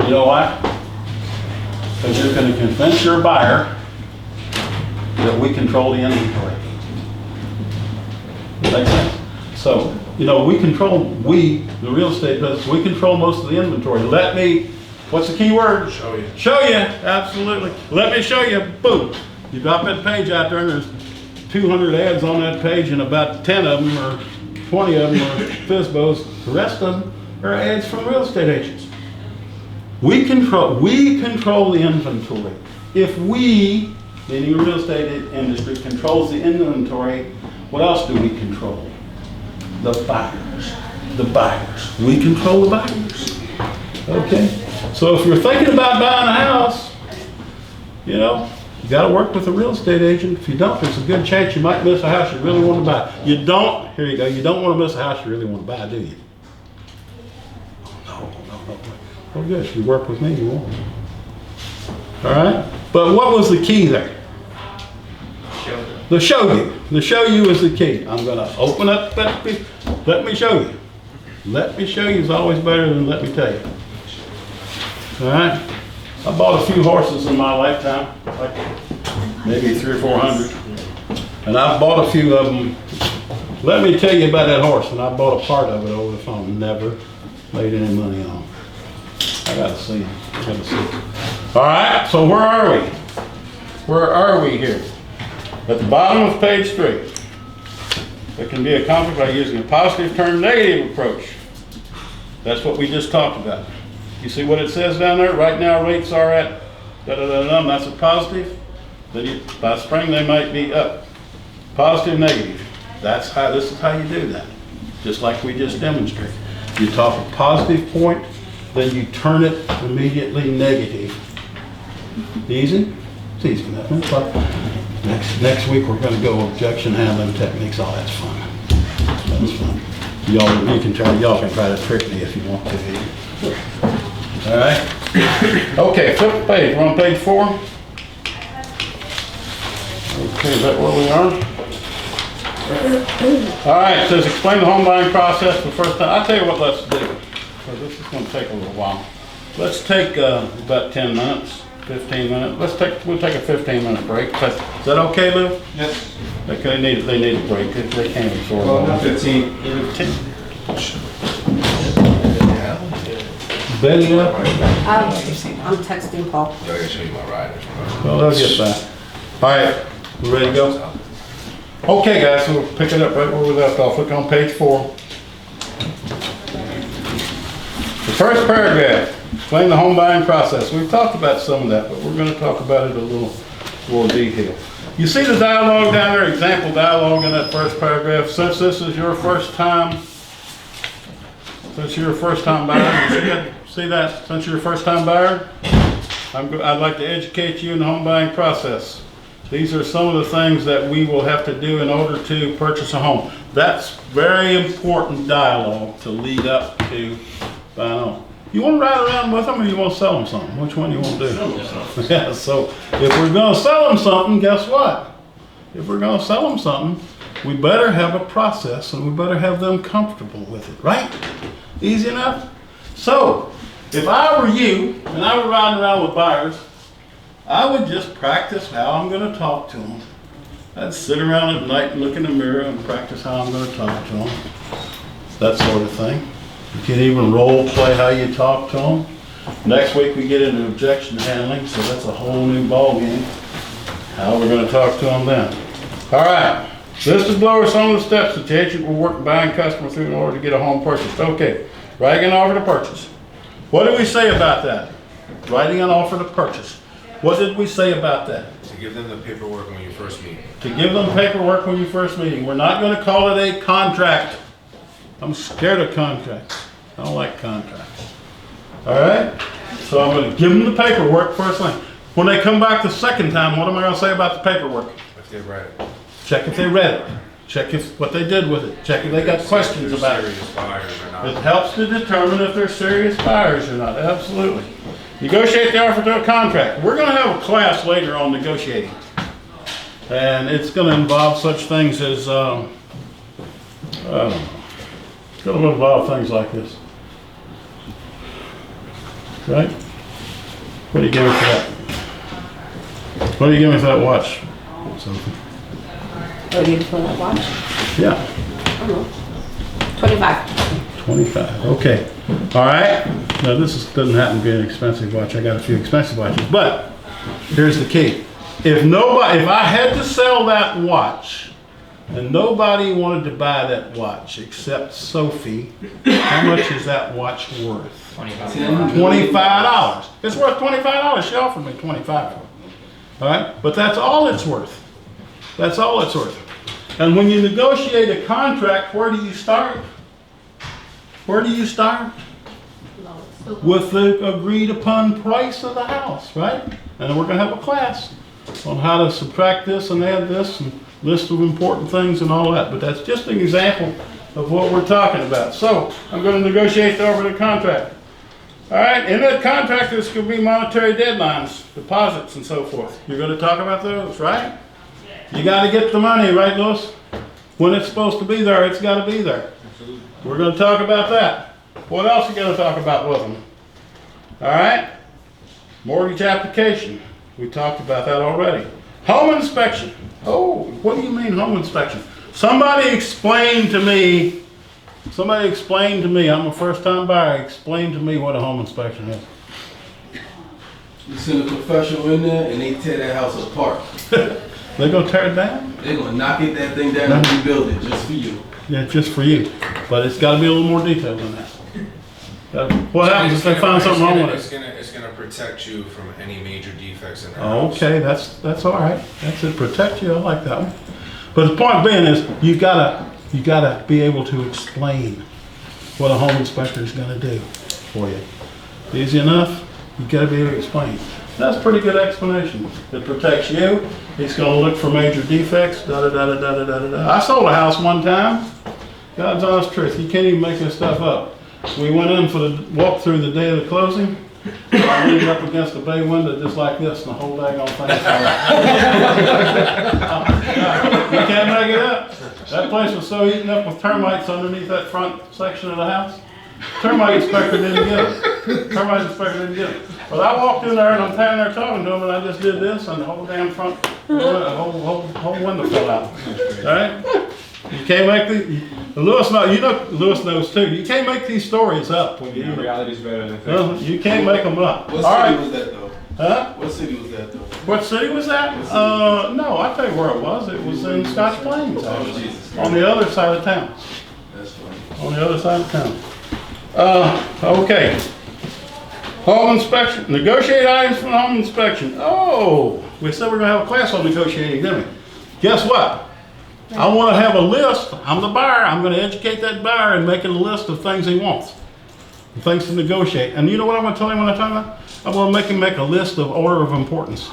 You know why? Because you're going to convince your buyer that we control the inventory. Makes sense? So, you know, the real estate business, we control most of the inventory. Let me, what's the key word? Show you. Show you, absolutely. Let me show you, boom. You drop that page out there and there's 200 ads on that page and about 10 of them or 20 of them are FSBOs. The rest of them are ads from real estate agents. We control the inventory. If we, meaning the real estate industry, controls the inventory, what else do we control? The buyers. The buyers. We control the buyers. Okay? So if you're thinking about buying a house, you know, you got to work with a real estate agent. If you don't, there's a good chance you might miss a house you really want to buy. You don't, here you go, you don't want to miss a house you really want to buy, do you? No. Oh, good. If you work with me, you won't. All right? But what was the key there? The show you. The show you is the key. I'm going to open up that piece. Let me show you. Let me show you is always better than let me tell you. All right? I bought a few horses in my lifetime, like maybe 300 or 400. And I've bought a few of them. Let me tell you about that horse. And I bought a part of it over the phone. Never made any money on it. I got to see him. All right, so where are we? Where are we here? At the bottom of page 3. It can be accomplished by using a positive turn negative approach. That's what we just talked about. You see what it says down there? Right now rates are at da-da-da-da, that's a positive. Then by spring they might be up. Positive, negative. This is how you do that. Just like we just demonstrated. You talk a positive point, then you turn it immediately negative. Easy? It's easy enough. Next week we're going to go objection handling techniques. Oh, that's fun. That's fun. Y'all can try to trick me if you want to. All right. Okay, flip the page. We're on page 4. Okay, is that where we are? All right, it says explain the home buying process for the first time. I'll tell you what let's do. So this is going to take a little while. Let's take about 10 minutes, 15 minutes. We'll take a 15-minute break. Is that okay, Lou? Yes. Okay, they need a break. They can't absorb Well, all not that. 15. 15. Betty up? I'm texting Paul. I gotta show you my riders. Well, they'll get back. All right, we ready to go? Okay, guys, so we'll pick it up right where we left off. Look on page 4. The first paragraph, explain the home buying process. We've talked about some of that, but we're going to talk about it a little more detail. You see the dialogue down there, example dialogue in that first paragraph. Since this is your first time buyer, see that? Since you're a first time buyer, I'd like to educate you in the home buying process. These are some of the things that we will have to do in order to purchase a home. That's very important dialogue to lead up to buying a home. You want to ride around with them or you want to sell them something? Which one do you want to do? Yeah, so if we're going to sell them something, guess what? If we're going to sell them something, we better have a process and we better have them comfortable with it, right? Easy enough? So, if I were you and I were riding around with buyers, I would just practice how I'm going to talk to them. I'd sit around at night and look in the mirror and practice how I'm going to talk to them. That sort of thing. You can even role play how you talk to them. Next week we get into objection handling, so that's a whole new ball game. How we're going to talk to them then. All right, this is below are some of the steps that the agent will work buying customer through in order to get a home purchased. Okay, writing an offer to purchase. What did we say about that? Writing an offer to purchase. What did we say about that? To give them the paperwork when you first meet. To give them paperwork when you first meet. We're not going to call it a contract. I'm scared of contracts. I don't like contracts. All right? So I'm going to give them the paperwork first thing. When they come back the second time, what am I going to say about the paperwork? If they read it. Check if they read it. Check if what they did with it. Check if they got questions about it. Serious buyers or not. It helps to determine if they're serious buyers or not. Absolutely. Negotiate the offer to a contract. We're going to have a class later on negotiating. And it's going to involve such things as, it's going to involve things like this. Right? What do you give me for that? What do you give me for that watch? Sophie? Oh, you for that watch? Yeah, I don't know. 25. 25. Okay. All right. Now doesn't happen to be an expensive watch. I got a few expensive watches, but here's the key. If I had to sell that watch and nobody wanted to buy that watch except Sophie, how much is that watch worth? $25. It's worth $25. She offered me $25. All right, but that's all it's worth. That's all it's worth. And when you negotiate a contract, where do you start? Where do you start? With the agreed upon price of the house, right? And we're going to have a class on how to subtract this and add this and list of important things and all that. But that's just an example of what we're talking about. So I'm going to negotiate the offer to contract. All right, in that contract, there's going to be monetary deadlines, deposits, and so forth. You're going to talk about those, right? You got to get the money, right, Louis? When it's supposed to be there, it's got to be there. We're going to talk about that. What else are you going to talk about with them? All right, mortgage application. We talked about that already. Home inspection. Oh, what do you mean home inspection? Somebody explain to me, I'm a first-time buyer, explain to me what a home inspection is. You send a professional in there and they tear that house apart. They're gonna tear it down? They're gonna knock that thing down and rebuild it just for you. Yeah, just for you. But it's gotta be a little more detailed than that. What happens if they find something wrong with it? It's gonna protect you from any major defects in the house. Okay, that's all right. That's it, protect you, I like that one. But the point being is, you gotta be able to explain what a home inspector is gonna do for you. Easy enough? You gotta be able to explain. That's a pretty good explanation. It protects you. He's gonna look for major defects, da-da-da-da-da-da-da-da. I sold a house one time. God's honest truth, you can't even make this stuff up. We went in for the walk through the day of the closing. I leaned up against the bay window just like this, and the whole daggone thing fell out. You can't make it up. That place was so eaten up with termites underneath that front section of the house. Termite inspector didn't get it. But I walked in there and I'm standing there talking to him, and I just did this, and the whole damn front, whole window fell out. All right? You can't make Louis knows too. You can't make these stories up. When you Reality's better than fiction. You can't make them up. What All city right. was that though? Huh? What city was that though? What city was that? No, I'll tell you where it was. It was in Scotch Plains, Oh, actually. Jesus. On the other side of town. That's funny. On the other side of town. Okay. Home inspection. Negotiate items for the home inspection. Oh, we said we're gonna have a class on negotiating, didn't we? Guess what? I want to have a list. I'm the buyer. I'm going to educate that buyer and make a list of things he wants, things to negotiate. And you know what I'm going to tell him when I tell him that? I'm going to make him make a list of order of importance.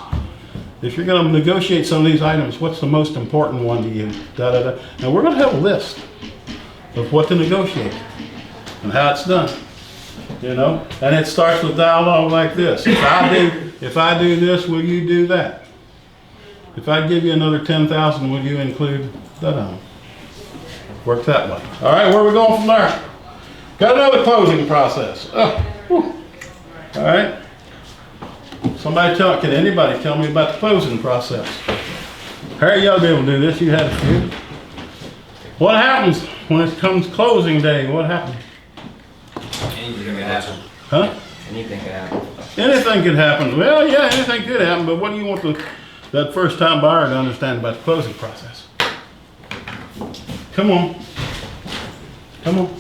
If you're going to negotiate some of these items, what's the most important one to you? Da, da, da. And we're going to have a list of what to negotiate and how it's done. You know, and it starts with dialogue like this. If I do this, will you do that? If I give you another 10,000, would you include that? Work that way. All right, where are we going from there? Got another closing process. All right. Can anybody tell me about the closing process? Harry, you ought to be able to do this. You had a few. What happens when it comes closing day? What happens? Anything can happen. Huh? Anything can happen. Anything could happen. Well, yeah, anything could happen, but what do you want that first-time buyer to understand about the closing process? Come on. Come on.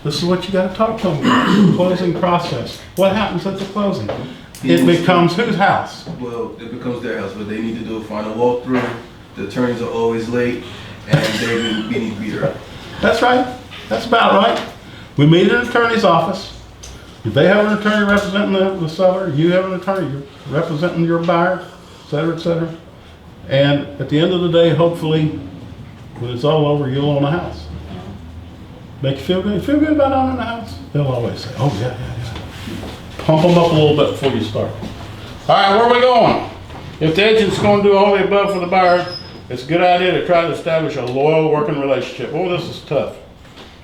This is what you gotta talk to them about. Closing process. What happens at the closing? It becomes whose house? Well, it becomes their house, but they need to do a final walkthrough. The attorneys are always late, and they need to be there. That's right. That's about right. We meet at an attorney's office. If they have an attorney representing the seller, you have an attorney representing your buyer, et cetera, et cetera. And at the end of the day, hopefully, when it's all over, you'll own a house. Make you feel good? Feel good about owning a house? They'll always say, oh, yeah. Pump them up a little bit before you start. All right, where are we going? If the agent's going to do all the above for the buyer, it's a good idea to try to establish a loyal working relationship. Oh, this is tough.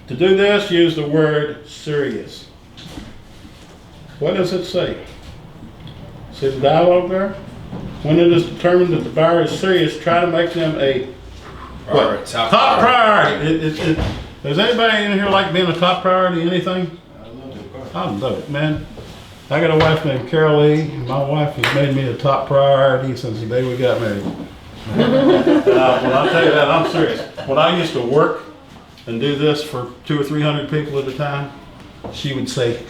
To do this, use the word serious. What does it say? See the dialogue there? When it is determined that the buyer is serious, try to make them a what? Top priority. Does anybody in here like being a top priority, anything? I love it, man. I got a wife named Carol Lee, and my wife has made me a top priority since the day we got married. When I tell you that, I'm serious. When I used to work and do this for 200 or 300 people at a time, she would say,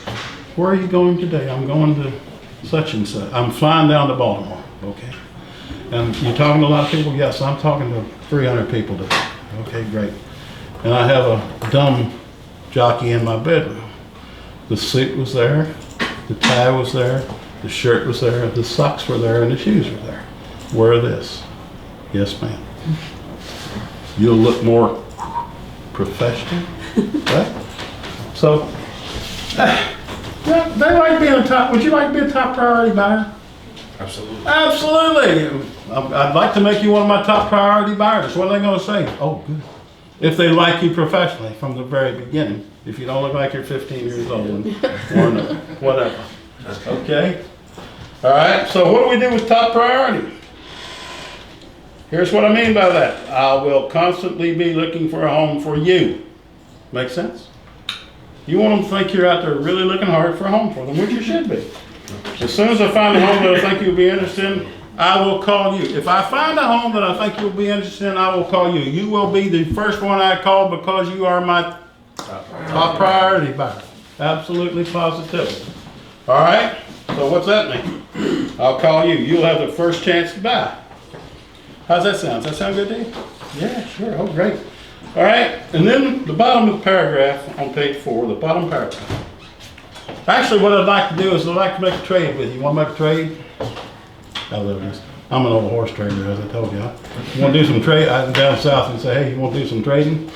where are you going today? I'm going to such and such. I'm flying down to Baltimore, okay? And you're talking to a lot of people? Yes, I'm talking to 300 people today. Okay, great. And I have a dumb jockey in my bedroom. The suit was there, the tie was there, the shirt was there, the socks were there, and the shoes were there. Wear this. Yes, ma'am. You'll look more professional, right? So, yeah, they like being a top. Would you like to be a top priority buyer? Absolutely. Absolutely. I'd like to make you one of my top priority buyers. What are they going to say? Oh, good. If they like you professionally from the very beginning. If you don't look like you're 15 years old or no, whatever. Okay? All right, so what do we do with top priority? Here's what I mean by that. I will constantly be looking for a home for you. Make sense? You want them to think you're out there really looking hard for a home for them, which you should be. As soon as I find a home that I think you'll be interested in, I will call you. If I find a home that I think you'll be interested in, I will call you. You will be the first one I call because you are my top priority buyer. Absolutely, positively. All right? So what's that mean? I'll call you. You'll have the first chance to buy. How's that sound? Does that sound good to you? Yeah, sure. Oh, great. All right. And then the bottom of the paragraph on page 4, the bottom paragraph. Actually, what I'd like to do is I'd like to make a trade with you. You want to make a trade? I love this. I'm an old horse trader, as I told you. You want to do some trade? I'm down south and say, hey, you want to do some trading?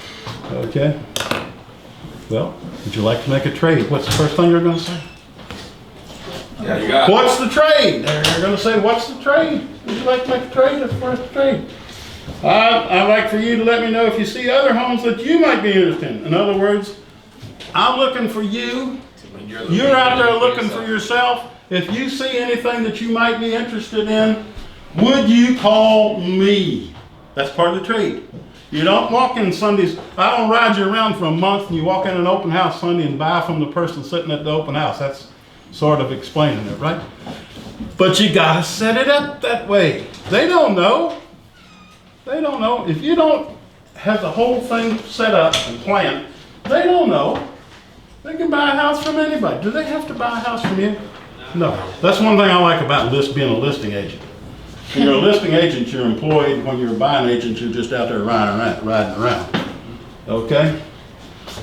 Okay. Well, would you like to make a trade? What's the first thing you're going to say? Yeah, you got it. What's the trade? They're going to say, what's the trade? Would you like to make a trade? That's the first trade. I'd like for you to let me know if you see other homes that you might be interested in. In other words, I'm looking for you. You're out there looking for yourself. If you see anything that you might be interested in, would you call me? That's part of the trade. You don't walk in Sundays. I don't ride you around for a month and you walk in an open house Sunday and buy from the person sitting at the open house. That's sort of explaining it, right? But you gotta set it up that way. They don't know. They don't know. If you don't have the whole thing set up and planned, they don't know. They can buy a house from anybody. Do they have to buy a house from you? No. That's one thing I like about being a listing agent. When you're a listing agent, you're employed. When you're a buying agent, you're just out there riding around. Okay?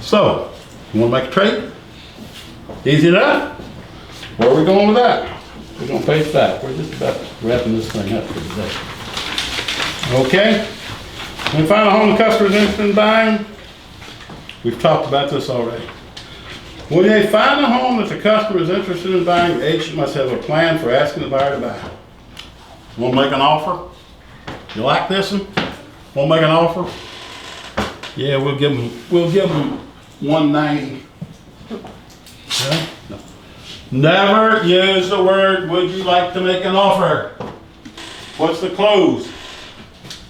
So, you want to make a trade? Easy enough? Where are we going with that? We're going to page 5. We're just about wrapping this thing up for today. Okay? When we find a home the customer is interested in buying, we've talked about this already. When they find a home that the customer is interested in buying, the agent must have a plan for asking the buyer to buy. Want to make an offer? You like this one? Want to make an offer? Yeah, we'll give them 190. Okay? No. Never use the word, would you like to make an offer? What's the close?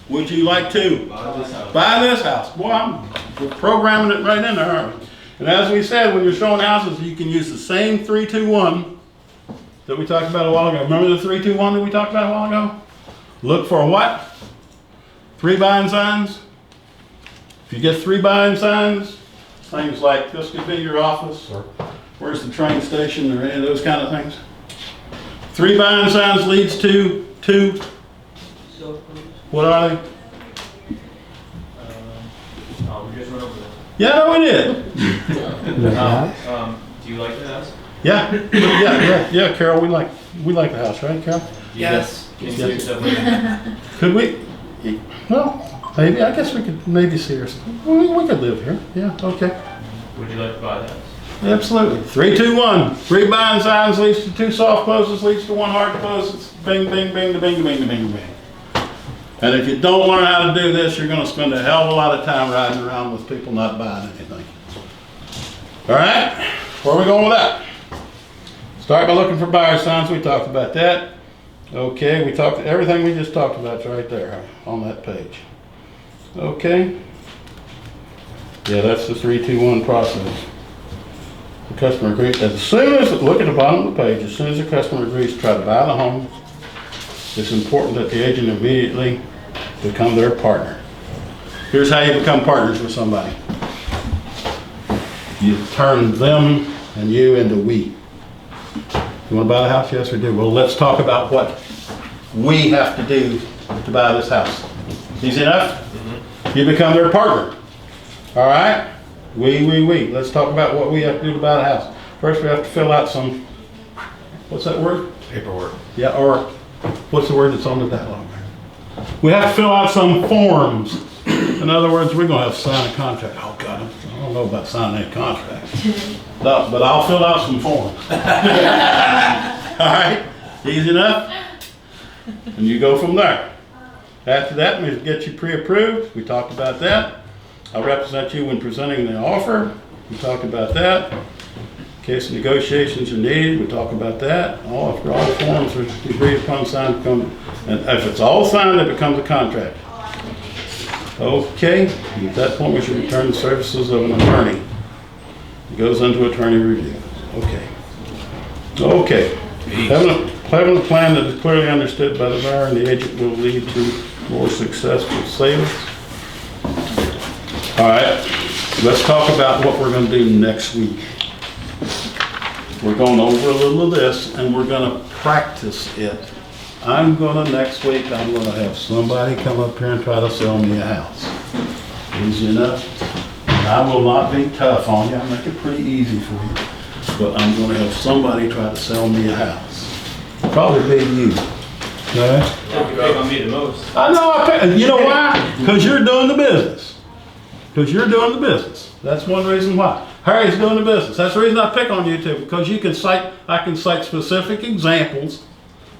Would you like to buy this house? Boy, we're programming it right in there, aren't we? And as we said, when you're showing houses, you can use the same 3-2-1 that we talked about a while ago. Remember the 3-2-1 that we talked about a while ago? Look for what? 3 buying signs? If you get 3 buying signs, things like this could be your office, or where's the train station, or any of those kind of things. 3 buying signs leads to 2, what are they? We just went over that. Yeah, no, we did. Do you like the house? Yeah, Carol, we like the house, right, Carol? Yes. Can you see yourself living there? Could we, well, maybe, I guess we could maybe see ourselves, we could live here, yeah, okay. Would you like to buy the house? Absolutely. 3, 2, 1. 3 buying signs leads to 2 soft closes, leads to 1 hard close. It's bing, bing, bing, bing, bing, bing, bing, bing. And if you don't learn how to do this, you're going to spend a hell of a lot of time riding around with people not buying anything. All right? Where are we going with that? Start by looking for buyer signs. We talked about that. Okay, we talked, everything we just talked about is right there on that page. Okay. Yeah, that's the 3, 2, 1 process. The customer agrees, as soon as, look at the bottom of the page, as soon as the customer agrees to try to buy the home, it's important that the agent immediately become their partner. Here's how you become partners with somebody. You turn them and you into we. You want to buy the house? Yes, we do. Well, let's talk about what we have to do to buy this house. Easy enough? You become their partner. All right? We. Let's talk about what we have to do to buy the house. First, we have to fill out some, what's that word? Paperwork. Yeah, or what's the word that's on the dialogue? We have to fill out some forms. In other words, we're going to have to sign a contract. Oh, God, I don't know about signing a contract. No, but I'll fill out some forms. All right? Easy enough? And you go from there. After that, we get you pre-approved. We talked about that. I'll represent you when presenting the offer. We talked about that. In case negotiations are needed, we talk about that. After all forms are agreed upon, signed, and if it's all signed, it becomes a contract. Okay, at that point, we should return the services of an attorney. It goes into attorney review. Okay. Having a plan that is clearly understood by the buyer and the agent will lead to more successful sales. All right, let's talk about what we're going to do next week. We're going over a little of this and we're going to practice it. Next week, I'm going to have somebody come up here and try to sell me a house. Easy enough. And I will not be tough on you. I'll make it pretty easy for you. But I'm going to have somebody try to sell me a house. Probably be you. Okay? You pick on me the most. I know, you know why? Because you're doing the business. That's one reason why. Harry's doing the business. That's the reason I pick on you too, because I can cite specific examples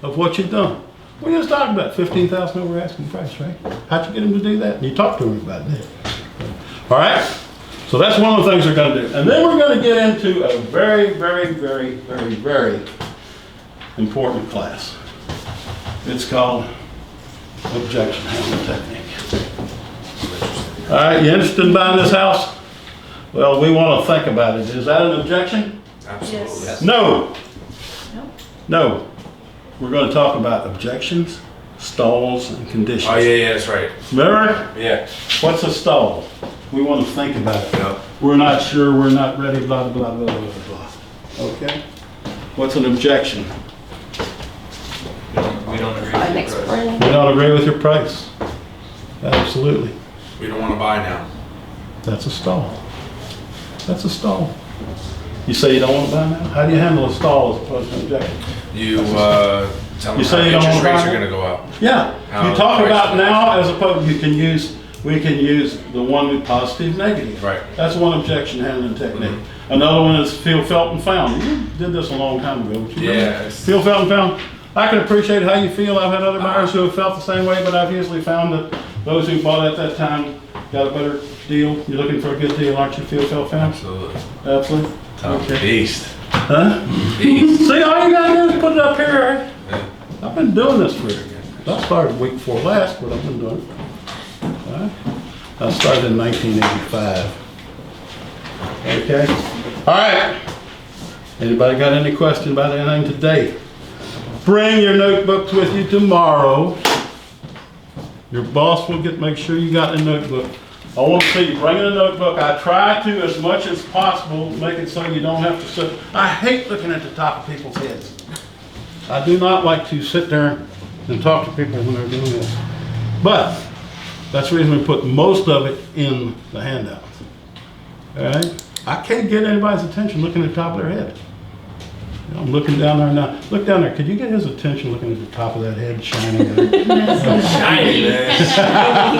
of what you've done. We just talked about $15,000 over asking price, right? How'd you get him to do that? And you talked to him about that. All right? So that's one of the things we're going to do. And then we're going to get into a very, very, very, very, very important class. It's called Objection Handling Technique. All right, you interested in buying this house? Well, we want to think about it. Is that an objection? Absolutely. Yes. No. No. We're going to talk about objections, stalls, and conditions. Oh, yeah, that's right. Remember? Yeah. What's a stall? We want to think about it. Yep. We're not sure, we're not ready, blah, blah, blah, blah, blah, blah. Okay? What's an objection? We don't agree By with next your price. spring. We don't agree with your price. Absolutely. We don't want to buy now. That's a stall. That's a stall. You say you don't want to buy now? How do you handle a stall as opposed to an objection? You tell them You say how you don't interest wanna rates buy are it? going to go up. Yeah, How you talk price about is- now as opposed, we can use the one with positive, negative. Right. That's one objection handling technique. Another one is feel, felt, and found. You did this a long time ago. But you remember? Yes. Feel, felt, and found. I can appreciate how you feel. I've had other buyers who have felt the same way, but I've usually found that those who bought at that time got a better deal. You're looking for a good deal, aren't you? Feel, felt, found? Absolutely. Absolutely. Okay. Beast. Huh? Beast. See, all you gotta do is put it up here, right? Yeah. I've been doing this for, I started week before last, but I've been doing it. All right? I started in 1985. Okay? All right. Anybody got any question about anything today? Bring your notebooks with you tomorrow. Your boss will make sure you got a notebook. I want to see you bring in a notebook. I try to, as much as possible, make it so you don't have to sit. I hate looking at the top of people's heads. I do not like to sit there and talk to people when they're doing this. But that's the reason we put most of it in the handout. All right? I can't get anybody's attention looking at the top of their head. I'm looking down there now. Look down there. Could you get his attention looking at the top of that head shining there? Shiny.